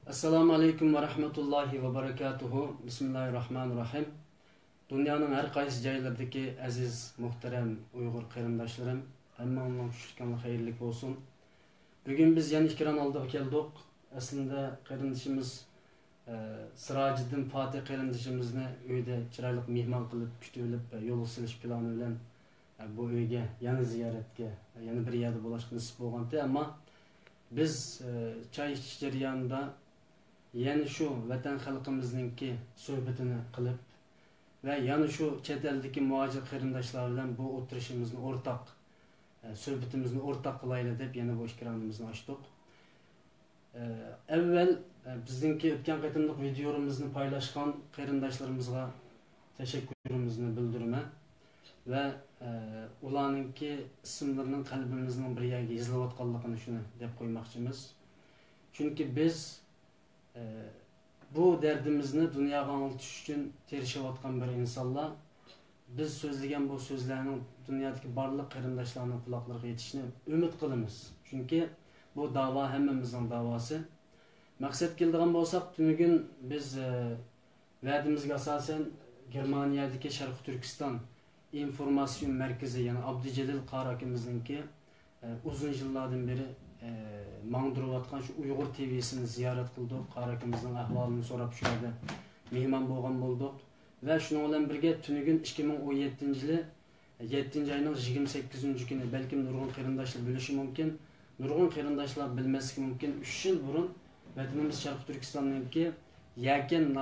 Assalamu alaikum wa rahmatullahi wa barakatuhu. Bismillahirrahmanirrahim. Dünyanın her qaysı joylaridagi aziz, muhtaram Uyg'ur qarindoshlarim, hammangiz xushkanli xayrlik olsun. Bugün biz yana ikran oldiga keldik. Aslında qarindishimiz Sirajiddin Fatih qarindishimizni uyda chiroyli mehmon qilib, kutib olib, yo'l silish plani bilan bu uyga yana ziyoratga, yana bir yerda bo'lishga nasib bo'lgandi, ammo biz choy ichish jarayonida yani şu vatan xalqimizningki suhbatini qilib va yana şu chet eldagi muhojir qarindoshlar bilan bu o'tirishimizni o'rtaq suhbatimizni o'rtaq qilaylik deb yana bu ekranimizni ochdik. Avval bizningki o'tgan qatimliq videomizni paylaşgan qarindoshlarimizga tashakkurimizni bildiraman va ularningki ismlarining qalbimizning bir yerga yozilayotganligini shuni deb qo'ymoqchimiz. Chunki biz bu derdimizni dunyoga anglatish uchun tirishayotgan bir insonlar biz so'zlagan bu so'zlarning dunyodagi barliq qarindoshlarning quloqlariga yetishini umid qilamiz. Chunki bu da'vo hammamizning da'vosi. Maqsad keldigan bo'lsak, bugun biz va'dimizga asosan Germaniyadagi Sharq Turkiston informatsion markazi, ya'ni Abdujalil Qari akamizningki uzun yillardan beri mangdırıvatkan şu Uyghur TV'sini ziyaret kıldık. Qari akamızın ahvalını sorap şu yerda mehmon bo'lgan bo'ldik. Ve şunun bilan birga tünügün 2017 yılı 7 ayının 28 günü belki nurg'un qarindoshlar bilishi mumkin. Nurg'un qarindoshlar bilmasligi mumkin. 3 yil burun vatanimiz Sharq Turkistonninki Yakan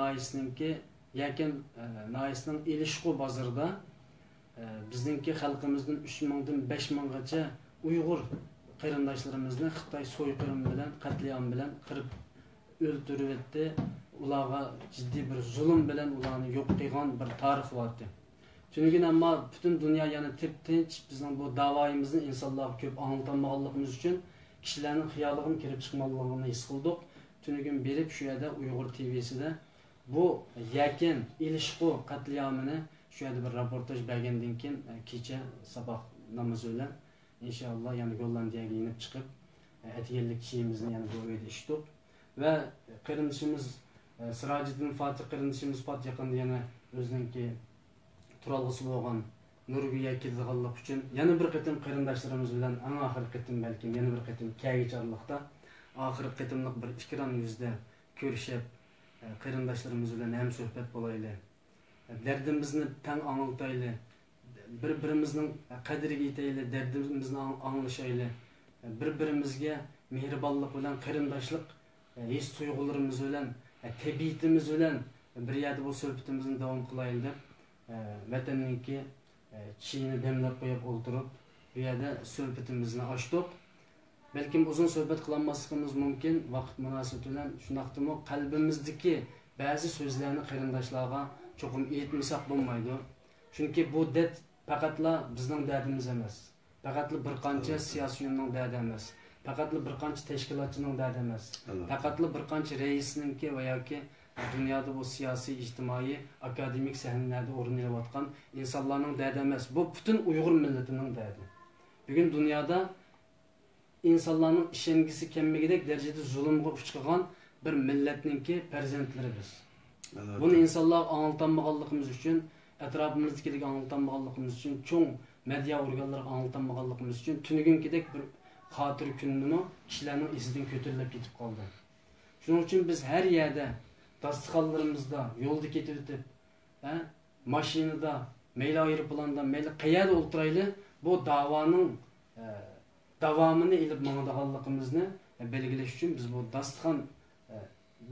nahisning Elishqu bozorida bizningki xalqimizning 3000 dan 5000 gacha Uyg'ur qarindoshlarimizni Xitoy so'yqirimi bilan, qatliam bilan qirib o'ldirib etdi. Ularga jiddiy bir zulm bilan ularni yo'q qilgan bir tarix vardı. Çünkü ama bütün dünya yani tip-tinch bizning bu da'voyimizni insonlarga ko'p anglataolmaganligimiz uchun kishilarning xiyoliga kirib chiqmaganligini his qildik. Tunugin berib shu yerda Uyg'ur TV'sida bu Yakan Elishqu qatliamini shu yerda bir reportaj bergandan keyin kecha sabah namozi bilan İnşallah yani Gollandiyaga inib chiqib etganlik kishimizni yani bu uyda ishdik va qarindishimiz Sirajiddin Fatih qarindishimiz Fatih yaqinda yana o'ziningki turalg'isi bo'lgan Nurg'uga kelganlik uchun yana bir qatim qarindoshlarimiz bilan eng oxirgi qatim balki yana bir qatim kaygichorlikda oxirgi qatimliq bir ikran yuzda ko'rishib qarindoshlarimiz bilan ham suhbat bo'laylik. Dardimizni tang anglataylik. Bir-birimizning qadriga yetaylik, dardimizni anglashaylik. Bir-birimizga mehribonlik bilan, qarindoshlik his tuyg'ularimiz bilan, tabiatimiz bilan bir yerda bu suhbatimizni davom qilaylik deb vatanninki chiyini demlab qo'yib o'ltirib, bu yerda suhbatimizni ochdik. Balkim uzun suhbat qilolmasligimiz mumkin, vaqt munosabati bilan shunaqdimi qalbimizdagi ba'zi so'zlarni qarindoshlarga cho'qim aytmasak bo'lmaydi. Chunki bu dard faqatla bizning dardimiz emas. Faqatla bir qancha siyosiyonning dardi emas. Faqatla bir qancha tashkilotchining dardi emas. Faqatla bir qancha raisninki va yoki dunyoda bu siyosiy, ijtimoiy, akademik sahnalarda o'rin olayotgan insonlarning dardi emas. Bu butun Uyg'ur millatining dardi. Bugun dunyoda insonlarning ishongisi kemmigidek darajada zulmga uchragan bir millatninki farzandlari biz. Buni insonlar anglataolmaganligimiz uchun etrafımızdaki anlatanmaganligimiz için, çoğun medya organları anlatanmaganligimiz için tünügünkidek bir hatır gününü kişilerin izinden kötülüp gidip kaldı. Şunun için biz her yerde, dastıkallarımızda, yolda ketip ötüp, maşinada, meyli ayrıpılanda, meyli kıyada oturaylı bu davanın davamını ilip manadakallıkımızını belirleş için biz bu dastıkan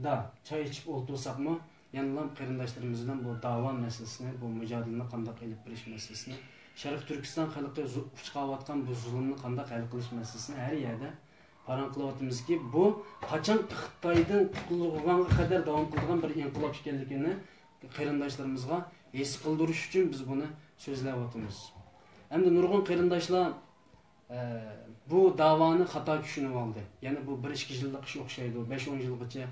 da çay içip otursak mı yanılan qarindoshlarımızdan bu dava meselesini, bu mücadeleni qandaq elib berish meselesini, Sharq Turkiston xalqi chiqayotgan bu zulmni qandaq hal qilish meselesini har yerda paran qilyapmizki, bu qachon Xitoydan qulug'anga qadar davom qilgan bir inqilob ekanligini qarindoshlarimizga his qildirish uchun biz buni so'zlayapmiz. Endi nurg'un qarindoshlar bu davoni xato tushunib oldi. Ya'ni bu 1-2 yillik ish o'xshaydi, 5-10 yilgacha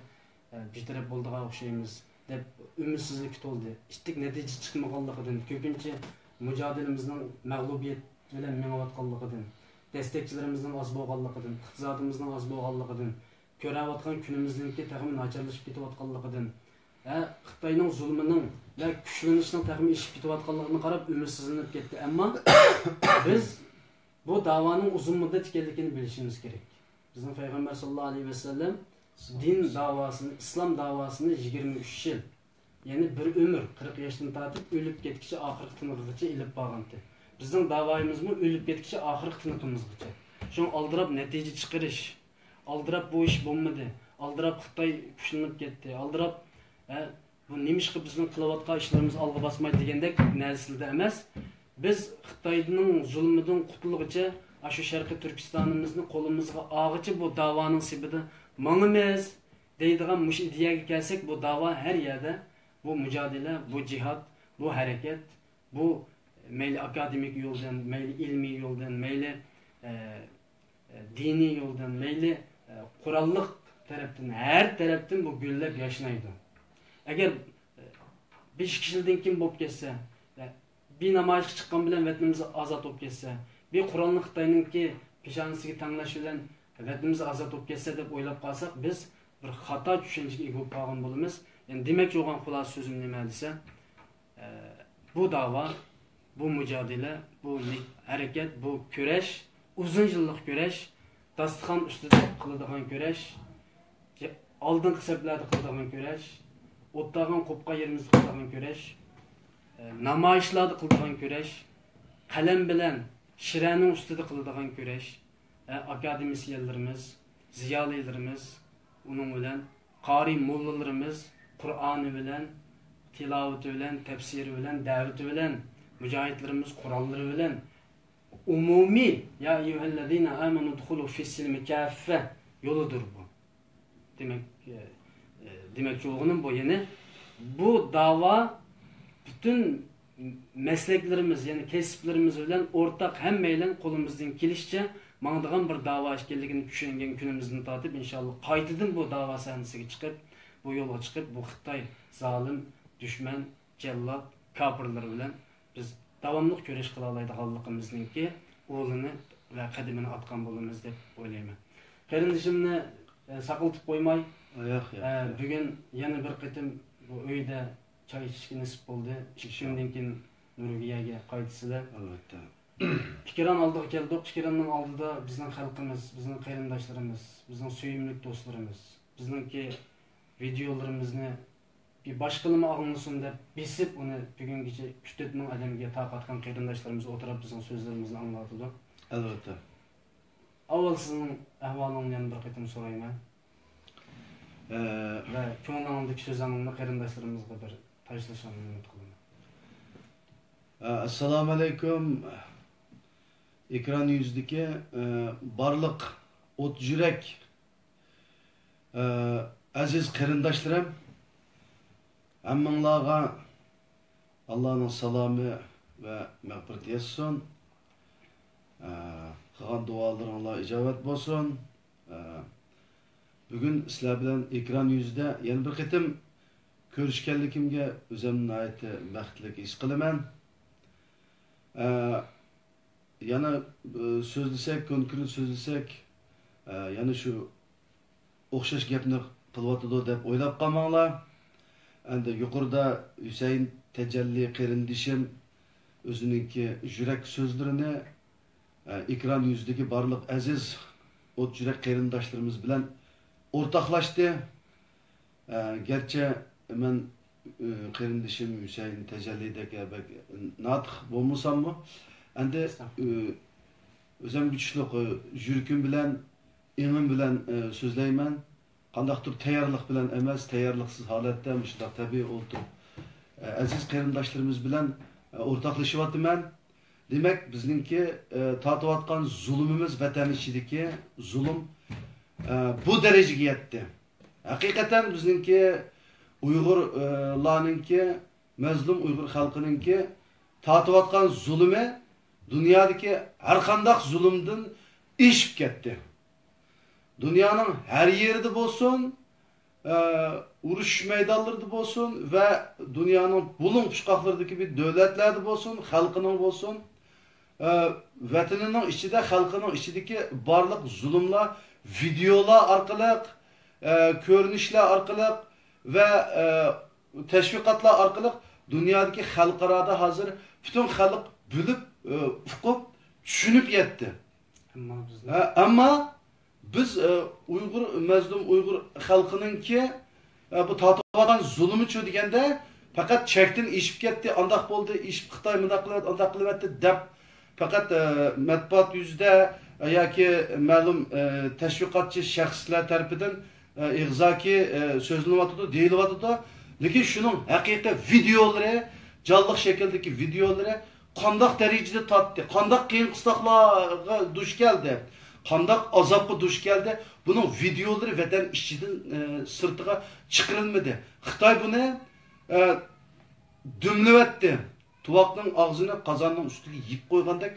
bitirib bo'ldigan o'xshaymiz deb ümidsizlik oldu. İştik netice çıkmaganlıqdan, köpünçe mücadelemizden mağlubiyet bilen mengavatganlıqdan, destekçilerimizden az bolganlıqdan, iqtisadımızdan az bolganlıqdan, ko'rayotgan kunimizningki tag'in nacharlashib ketayotganligidan, Xitoyning zulmining va kuchlanishining tag'in ishib ketayotganligini qarab umidsizlanib ketdi. Ammo biz bu da'voning uzun muddat ekanligini bilishimiz kerak. Bizning payg'ambar sollallohu alayhi vasallam din davosini, islom davosini 23 yil, ya'ni bir umr 40 yoshdan tortib o'lib ketguncha oxirgi tiniqgacha ilib borgandi. Bizning da'voyimizmi o'lib ketguncha oxirgi tiniqimizgacha. Shuni aldirab natija chiqarish, aldirab bu ish bo'lmadi, aldirab Xitoy kuchlanib ketdi, aldirab bu nimishqa bizning qilayotgan ishlarimiz olg'a bosmaydi degandek narsalarda emas. Biz Xitoyning zulmidan qutulguncha shu sharqiy Turkistonimizni qo'limizga olguncha bu da'voning sibida mangimiz deydigan mush ideyaga kelsak, bu da'vo har yerda, bu mujodala, bu jihad, bu harakat, bu mayli akademik yo'ldan, mayli ilmiy yo'ldan, mayli diniy yo'ldan, mayli qurolliq tarafdan, har tarafdan bu gullab yashnaydi. Agar 5 kishidan kim bo'lib ketsa, bir namoyishga chiqqan bilan vatanimiz ozod bo'lib ketsa, bir Qur'onni Xitoyningki peshonasiga tanglash bilan vatanimiz ozod bo'lib ketsa deb o'ylab qolsak, biz bir xato tushunchaga ega bo'lib qolgan bo'lamiz. Yani demek bo'lgan xulosa so'zim nima desa, bu da'vo, bu mujodala, bu harakat, bu kurash, uzun yillik kurash, dasturxon ustida qiladigan kurash, oldingi hisoblarda qiladigan kurash, o'tdagan qo'pqa yerimizda qiladigan kurash, namoyishlarda qiladigan kurash, qalam bilan shiraning ustida qiladigan kurash, akademisyenlarimiz, ziyolilarimiz, uning bilan qori mollalarimiz Qur'oni bilan, tilovati bilan, tafsiri bilan, da'vati bilan, mujohidlarimiz qurollari bilan umumiy ya ayyuhallazina amanu dukhulu fis-silmi kaffa yo'lidir bu. Demek çoğunun bu yeni bu dava bütün mesleklerimiz yani kesiplerimiz bilen ortak hemmeyle kolumuzdan kilişçe mağdığan bir dava işgalliğini düşüngen günümüzden tatip inşallah kaytıdın bu dava sahnesiga çıkıp bu yola çıkıp bu Xitay zalim, düşman, cellat, kapırları bilen biz davamlıq köreş kılalaydıqallıqımızın ki oğlunu ve kadimini atkan bulumuz dep oylayman. Qarindishimni saqıltıp koymay, bugün yana bir qitim bu uyda çay içishga nasib bo'ldi. Shundan keyin Nurgiyaga qaytisizlar. Albatta. Fikran oldiga keldik. Fikranning oldida bizning xalqimiz, bizning qarindoshlarimiz, bizning suyimli do'stlarimiz, bizningki videolarimizni bir boshqalama og'insin deb besib uni bugungacha 3-4 ming odamga taqatgan qarindoshlarimiz o'tirib bizning so'zlarimizni anglatdi. Albatta. Avval sizning ahvolingizdan bir qitim so'rayman. Ve ko'nglingdagi so'zlaringni qarindoshlarimizga bir tashlashni umid qilaman. Assalomu alaykum. Ekran yüzdeki barliq o't yurak aziz qarindoshlarım, hammanglarga Allohning salomı ve mag'firati yetsin. Qilgan duolaringlar ijobat bo'lsin. Bugün sizlar bilan ekran yüzde yana bir qitim ko'rishganligimga o'zimni aytib baxtli his qilaman. Yana so'zlasak, konkret so'zlasak, yana shu o'xshash gapni qilyotdi deb o'ylab qolmanglar. Endi yuqorida Husayn Tajalli qarindishim o'zininki yurak so'zlarini ekran yüzdeki barliq aziz o't yurak qarindoshlarimiz bilan ortaklaştı. Gerçi ben qarindishim Husayn Tajallidagi natiq bo'lmasam mı? Endi o'zim güçlük yürküm bilen, enim bilen so'zlayman. Qandaqdir tayyorlik bilan emas, tayyorliksiz holatda shunday tabiiy o'tirib aziz qarindoshlarimiz bilan o'rtaqlashyapman. Demek bizningki tatıyotgan zulmimiz vatan ichidagi zulm bu dereceye yetti. Hakikaten bizningki Uyg'urlarninki, mazlum Uyg'ur xalqininki tatıyotgan zulmü dünyadaki her qandaq zulmdan ishib ketdi. Dünyanın her yerinde bo'lsin, urush maydonlarida bo'lsin ve dünyanın bulun pushqoqlaridagi bir davlatlarda bo'lsin, xalqining bo'lsin, vatanining ichida, xalqining ichidagi barliq zulmlar videolar orqali, ko'rinishlar orqali va tashviqotlar orqali dunyodagi xalqaroda hozir butun xalq bilib, uqib, tushunib yetdi. Ammo biz Uyg'ur mazlum Uyg'ur xalqininki bu tatbiqlagan zulmü chu deganda faqat chekdan eshib ketdi, andoq bo'ldi, eshib Xitoy bundoq qiladi, andoq qilyapti deb faqat matbuot yuzida yoki ma'lum tashviqotchi shaxslar tarafidan ig'zoki so'zlanyapti, deyilyapti. Lekin shuning haqiqiy videolari, jonliq shakldagi videolari qandoq darajada tatdi, qandoq qiyin qistoqlarga duch keldi, qandoq azobga duch keldi, buning videolari vatan ichidan sirtiga chiqarilmadi. Xitoy buni dumlayapti. Tuvoqning og'zini qozonning ustiga yib qo'ygandek,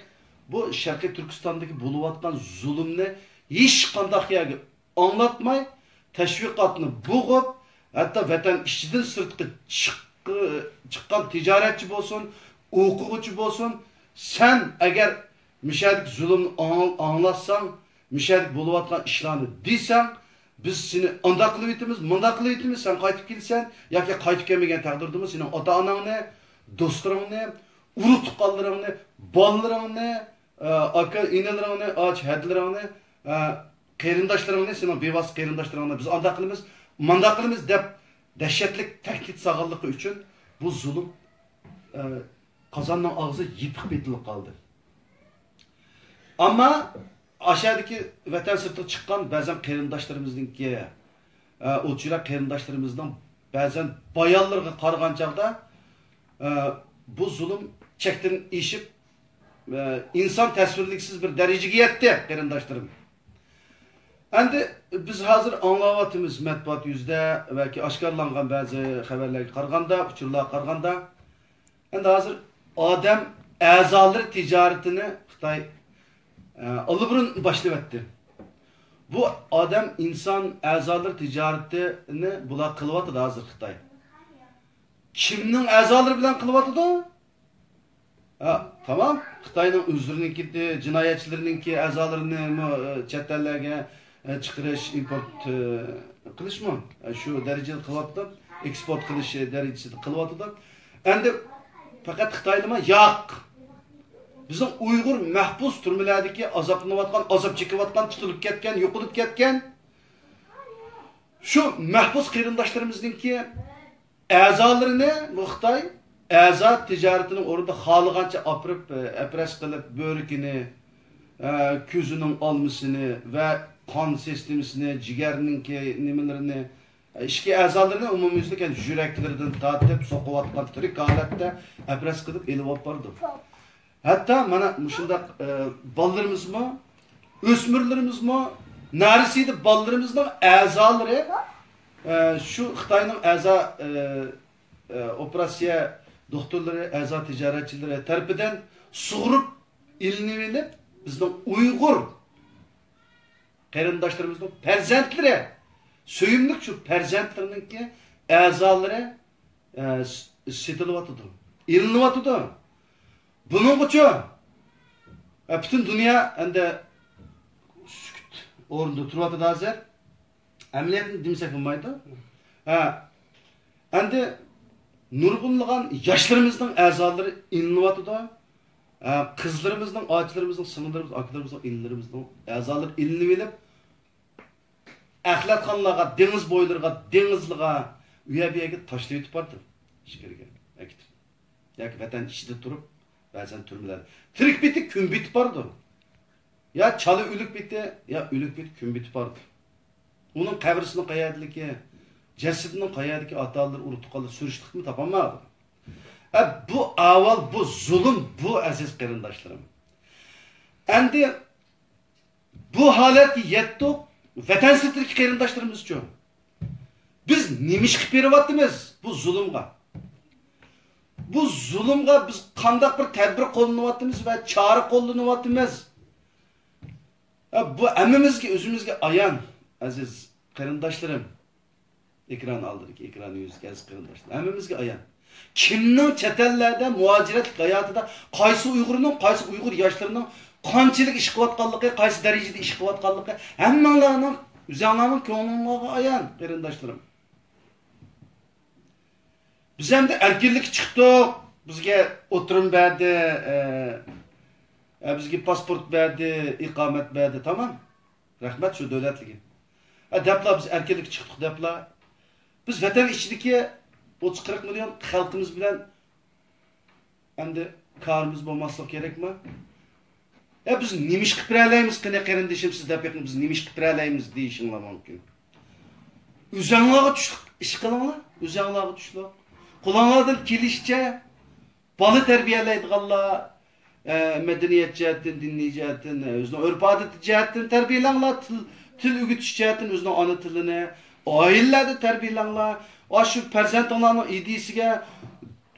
bu Sharqiy Turkistondagi bo'layotgan zulmni hech qanday yerga anglatmay, tashviqotni bo'g'ib, hatto vatan ichidan sirtga chiqqan tijoratchi bo'lsin, o'quvchi bo'lsin, sen agar mishadik zulmni anglatsan, mishadik bo'layotgan ishlarni desang, biz seni undaq qilib etamiz, mundaq qilib etamiz, sen qaytib kelsan yoki qaytib kelmagan taqdirda sening ota-onangni, do'stlaringni, urug' tuqqanlaringni, bolalaringni, aka inalaringni, och hadlaringni, qarindoshlaringni, sening bevosita qarindoshlaringni biz undaq qilamiz, mundaq qilamiz deb dahshatli tahdid solganligi uchun bu zulm qozonning og'zi yipib ketilib qoldi. Ammo aşağıdaki vatan sırtı çıkan bazen qarindoshlarimizninki, o'tchilar qarindoshlarimizdan bazen bayanlarga qaragan chaqda bu zulm chekdan eshib inson tasvirliksiz bir darajaga yetdi qarindoshlarim. Endi biz hozir anglayapmiz matbuot yuzida yoki oshkorlangan ba'zi xabarlarga qaraganda, uchurlarga qaraganda, endi hozir odam a'zolari tijoratini Xitoy alıburun başlayıverdi. Bu adam insan a'zolari tijoratini bular qilyapti hozir Xitoy. Kimning a'zolari bilan qilyapti? Tamam. Xitoyning o'zlarininki, jinoyatchilarininki a'zolarini chet ellarga chiqarish, import qilishmi? Shu darajada qilyapti, eksport qilish darajasida qilyapti. Endi faqat Xitoynimi? Yo'q. Bizim Uygur mahbus türmelerdeki azaplanayotgan, azap çekiyorotgan, tutulup ketken, yo'qolib ketken şu mahbus qarindoshlarimizningki a'zolarini bu Xitoy a'zo tijoratinin o'rnida xohlagancha apres qilib, bo'rikini, ko'zining olmasini va qon sistemasini, jigarninki nimalarini, ichki a'zolarini umumyuzlik yuraklaridan tortib, so'qiyotgan tirik holatda apres qilib elib olib bordi. Hatta mana shunday bolalarımizmi, o'smirlarimizmi, narisiydi bolalarimizning a'zolari shu Xitoyning a'zo operatsiya doktorlari, a'zo tijoratchilari tarafidan sug'urib ilinib, bizning Uyg'ur qarindoshlarimizning farzandlari, so'yimlik shu farzandlarininki a'zolari setilyapti, ilinyapti. Bunun için bütün dünya endi orunda turvatı da hazır. Emniyetini demsek olmaydı. Endi nurg'unlagan yaşlarımızdan a'zolari ilinyapti da. Kızlarımızdan, ağaçlarımızdan, sınırlarımızdan, akalarımızdan, illerimizden a'zolari ilinib, axlatxonlarga, dengiz bo'ylarga, dengizliga, uyabiyaga tashlab yetib bordi. Ichkariga, yoki vatan ichida turib bazen türmeler. Tirik bitti, kün bitip vardı. Ya çalı ülük bitti, ya ülük bitti, kün bitip vardı. Onun kabrisinin qayadiliki, cesedinin qayadiliki atalar urutup kalır, sürüştük mü tapamadı. Bu aval, bu zulüm, bu aziz qarindoshlarım. Endi bu halet yettik, vatan sirtidagi qarindoshlarimiz uchun. Biz nemish qilib beryapmiz bu zulmga? Bu zulmga biz qandaq bir tadbir qo'llanayapmiz va chora qo'llanayapmiz. Bu hammamizga o'zimizga ayon aziz qarindoshlarim. Ekran oldidagi, ekran yuzga aziz qarindoshlar. Hammamizga ayon. Kimning chet ellarda muhojiratlik hayotida qaysi Uyg'urning, qaysi Uyg'ur yoshlarining qanchalik ish qilayotganligi, qaysi darajada ish qilayotganligi hammalaring Üzerlerinin konuğuna ayan qarindaşlarım. Biz hem de erkinlik çıktık. Bizge oturum verdi, bizge pasport verdi, ikamet verdi, tamam. Rahmet şu devletliği. Depla biz erkinlik çıktık depla. Biz vatan içindeki 30-40 milyon halkımız bilen hem de karımız bulmaslık gerek mi? Biz nimiş kıpıralıyız ki ne kardeşim siz de pek biz nimiş kıpıralıyız deyişinle mümkün. Üzerine düştük, iş kılınla, üzerine düştük. Kulağınlardan kilişçe, balı terbiyeleydik Allah, medeniyet cihetten, dinleyici cihetten, özünün örf adeti cihetten terbiyelenler, til ügütüş cihetten, özünün ana tilini, ailelerde terbiyelenler, o şu perzentonlarının idisiyle,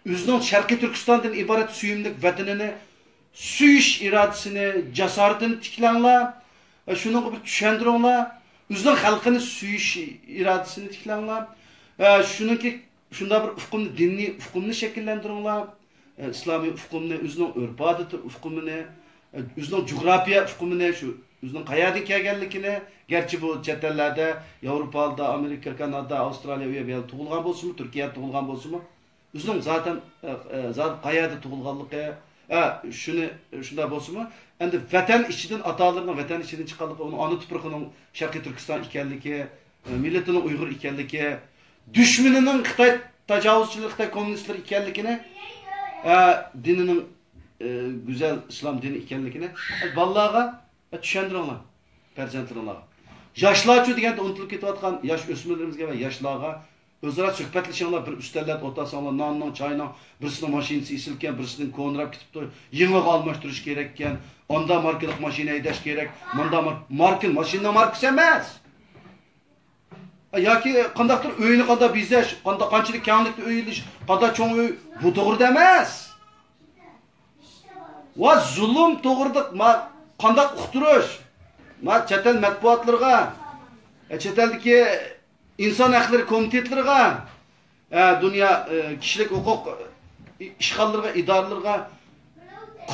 özünün Şarkı Türkistan'dan ibaret süyümlük vatanını, süyüş iradesini, cesaretini tiklenler, şunun gibi düşendirenler, özünün halkını süyüş iradesini tiklenler, şunun ki, şunda bir ufkumunu, dinni ufkumunu şekillendirenler, İslami ufkumunu, özünün örf adeti ufkumunu, özünün coğrafya ufkumunu, özünün qayadan kelganligini, gerçi bu chetellerde, Avrupa'da, Amerika, Kanada, Avustralya tug'ilgan bo'lsinmi, Turkiya tug'ilgan bo'lsinmi, özünün zaten qayada tug'ilganligi, shunda bo'lsinmi, endi vatan ichidan atalarning vatan ichidan chiqqanligi, uni ona tuprog'ining Sharqiy Turkiston ekanligi, millatining Uyg'ur ekanligi, düşmanının Xitay tecavüzçülük, Xitay komünistleri ekanligini, dininin güzel İslam dini ekanligini balalarga tushundiringlar, farzandlaringlarga. Yoshlarcha deganda unutilib ketayotgan yosh o'smirlarimizga va yoshlarga o'zaro suhbatlashinglar, bir ustallar o'tasanglar, nonning, choyning, birisining mashinasi isilgan, birisining ko'nrab ketibdi, yangiga almashtirish kerak ekan, onda markalik mashina haydash kerak, bunda marka mashina markasi emas. Yoki qandaqdir uyni qanday bezash, qanchalik kenglikda uy ilish, qanday cho'ng uy bu to'g'ri emas. Va zulm to'g'rida qanday uqtirish, chet el matbuotlarga, chet eldagi inson haqlari komitetlariga, dunyo kishilik huquq ishg'ollarga, idoralarga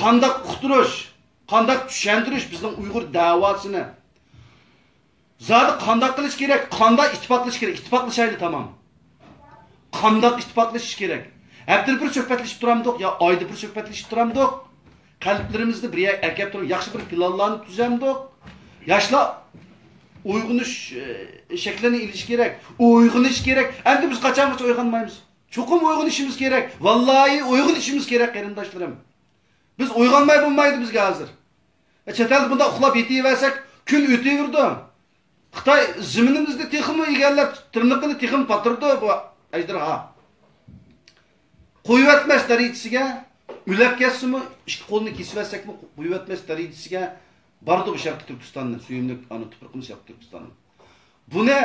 qanday uqtirish, qanday tushuntirish bizning Uyg'ur davosini. Zaten kandak kılıç gerek, kandak ittifaklaşış gerek, ittifaklaşaydı tamam. Kandak ittifaklaşış gerek. Heptir bir söhbetleşip duramdık, ya ayda bir söhbetleşip duramdık. Kalplerimizde bir erkek durum, yaxşı bir planlarını tüzemdik. Yaşla uyguniş şekline iliş gerek, uyguniş gerek. Hem de biz kaçan uyganmayız. Çokum uygun işimiz gerek. Vallahi uygun işimiz gerek qarindaşlarım. Biz uyganmay bulmaydı bizge hazır. Çetel bunda uxlap yetiversek gün öteverdi. Xitay ziminimizde teximi egallab, tirnoqini texim patirdi bu ejderha. Qo'yib etmas darajasiga, ulab ketsimi, ikki qo'lni kesib olsakmi, qo'yib etmas darajasiga bordi bu Sharqiy Turkistonning, suyimli ana tuproqimiz Sharqiy Turkiston. Buni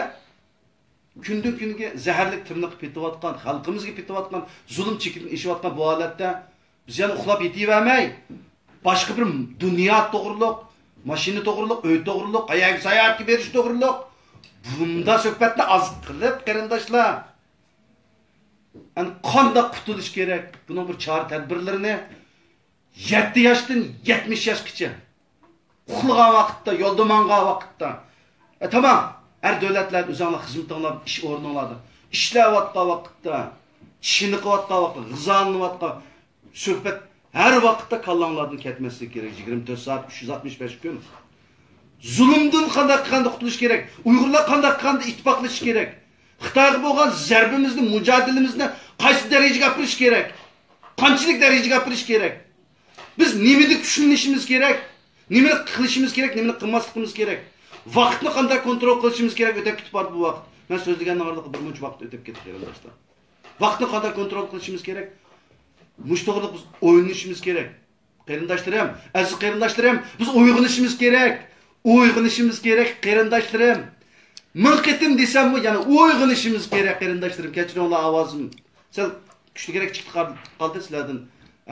kundan kunga zaharlik tirnoq petiyotgan, xalqimizga petiyotgan, zulm chekilib ishiyotgan bu holatda biz yana uxlab yetivermay, boshqa bir dunyo to'g'riliq, mashina to'g'riliq, uy to'g'riliq, ayaga sayohatga berish to'g'riliq. Bunda suhbatni az qilib, qarindoshlar. Ani qanday qutulish kerak? Buning bir chora tadbirlarini 7 yoshdan 70 yoshgacha uxlagan vaqtda, yo'lda mangan vaqtda. Tamam, har davlatlar o'zlarining xizmatinglar, ish o'rninglarda ishlayotgan vaqtda, ishini qilayotgan vaqtda, g'izolanayotgan suhbat her vakitte kallanlardan ketmesi gerek. 24 saat, 365 gün. Zulümdün kandak kurtuluş gerek. Uygurlar kandak ittifaklaşış gerek. Xitayga bo'lgan zarbimizni, mujadilimizni qaysi darajaga apirish kerak? Qanchalik darajaga apirish kerak? Biz nimani tushunishimiz kerak? Nimani qilishimiz kerak, nimani qilmasligimiz kerak? Vaqtni qanday kontrol qilishimiz kerak? O'tib ketib bordi bu vaqt. Men so'zlaganning orqasida bir muncha vaqt o'tib ketdi qarindoshlar. Vaqtni qanday kontrol qilishimiz kerak? Müştəqillik biz oyunlaşımız gerek. Qarindaşlarım, aziz qarindaşlarım, biz uyg'onishimiz gerek. Uyg'onishimiz gerek qarindaşlarım. Mülketim desem mi? Yani uyg'onishimiz gerek qarindaşlarım. Kechiringlar ovozim. Sal kuchli gerek chiqdi qoldi sizlardan.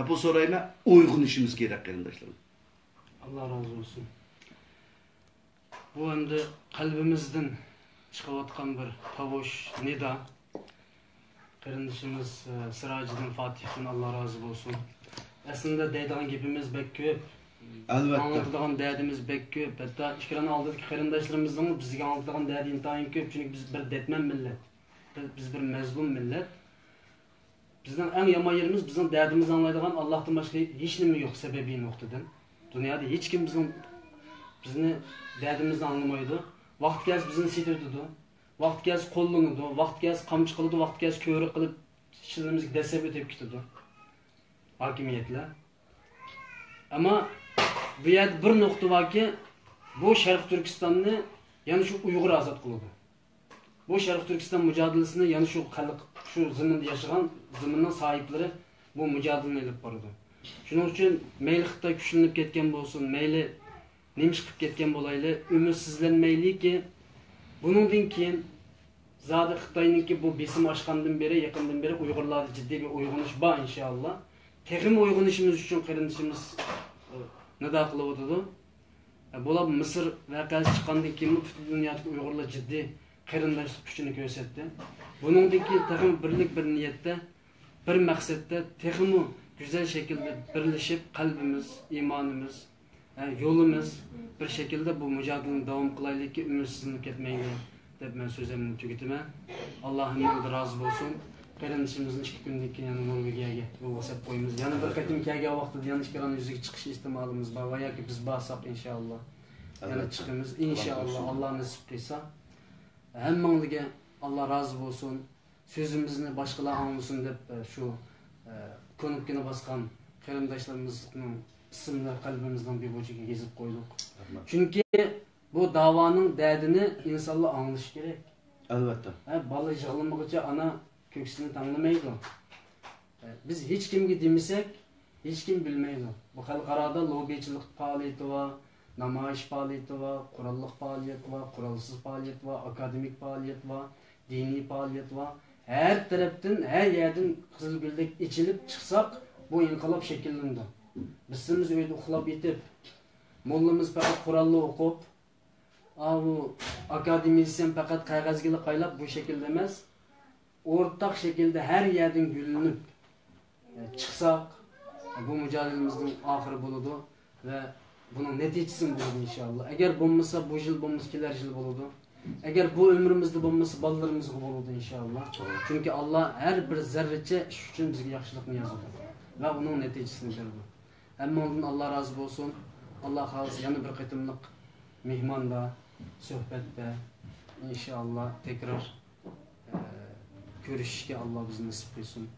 Bu so'rayman, uyg'onishimiz gerek qarindaşlarım. Allah razı olsun. Bu endi qalbimizdan chiqayotgan bir tovush, nida. Kardeşimiz Siraciddin Fatih'ten Allah razı olsun. Aslında deydiğin gibimiz pek köp. Albatta. Anlatılan derdimiz pek köp. Hatta ikran aldık qarindoshlarımızdan bizga anlatılan derdi intayin köp. Çünkü biz bir detmen millet. Biz bir mezlum millet. Bizden en yaman yerimiz bizden derdimizi anlaydıgan Allah'tan başka hiç nimi yok sebebi noktadan. Dünyada hiç kim bizni derdimizi anlamaydı. Vaqt gez bizni sitirdi. Vaqt gez qo'llanudu, vaqt gez qamchi qildi, vaqt gez ko'rik qilib ishimizga dasab o'tib ketdi. Hokimiyatlar. Ama bu yerda bir nuqta borki, bu Sharq Turkistonni yana shu Uyg'ur ozod qildi. Bu Sharq Turkiston mücadelesini yana shu xalq, shu zaminda yashagan zaminning sohiblari bu mücadeleni olib bordi. Shuning uchun mayli Xitoy kuchlanib ketgan bo'lsin, mayli nemish qilib ketgan bo'layli, umidsizlanmayliki, buningdan keyin zodi Xitoyninki bu besim oshgandan beri, yaqindan beri Uyg'urlarda jiddiy bir uyg'onish bor inshaalloh. Texim uyg'onishimiz uchun qarindoshimiz nida qilib o'tadi. Bo'lab Misr voqeasi chiqqandan keyin butun dunyodagi Uyg'urlar jiddiy qarindoshlik kuchini ko'rsatdi. Buningdan keyin texim birlik bir niyatda, bir maqsadda texim güzel şekilde birleşip qalbimiz, imanimiz, yo'limiz bir şekilde bu mücadelenin devam kılaylı ki ümitsizlik ketmeydi deb men sözümni tugataman. Allohim mendan rozi bo'lsin. Qarindoshimizning 2 kundan keyin yana Norvegiyaga yo'llasab qo'yamiz. Yana bir qatim kelgan vaqtida yana ikkiran yuziga chiqish ehtimolimiz bor va yoki biz borsak inshaalloh yana chiqamiz. İnşallah Alloh nasib qilsa. Hammangizga Alloh rozi bo'lsin. Sözümüzni boshqalar anglasin deb shu konukini baskan qarindoshlarımızın ismini qalbimizdan bir boşuga gezib qo'ydik. Çünkü bu davanın derdini insanlar anlash kerak. Albatta. Bola yig'lamag'icha ana ko'ksini tanlamaydi. Biz hech kimga demasak, hech kim bilmaydi. Bu xalqaroda lobbichilik faoliyati va namoyish faoliyati va qurolliq faoliyat va qurolsiz faoliyat va akademik faoliyat va diniy faoliyat va her taraftan, her yerden Kızılgül'dek içilip çıksak bu inkılap şekillendi. Bizimiz öyle uxlab yetip, mollamız fakat Kur'an'la okup, bu akademisyen fakat kağızgili kaylap bu şekilde demez. Ortak şekilde her yerden gülünüp çıksak bu mücadelemizin ahırı buludu ve bunun neticesi buludu inşallah. Eğer bulmasa bu yıl bulmasa kiler yıl buludu. Eğer bu ömrümüzde bulması ballarımız olurdu inşallah. Çünkü Allah her bir zerrece iş için bizge yaxşılıkını yazdı. Ve onun neticesini verdi. Ama ondan Allah razı olsun. Allah halisi yana bir kıtımlık mihmanda, sohbette inşallah tekrar görüşke Allah bizi nasip etsin.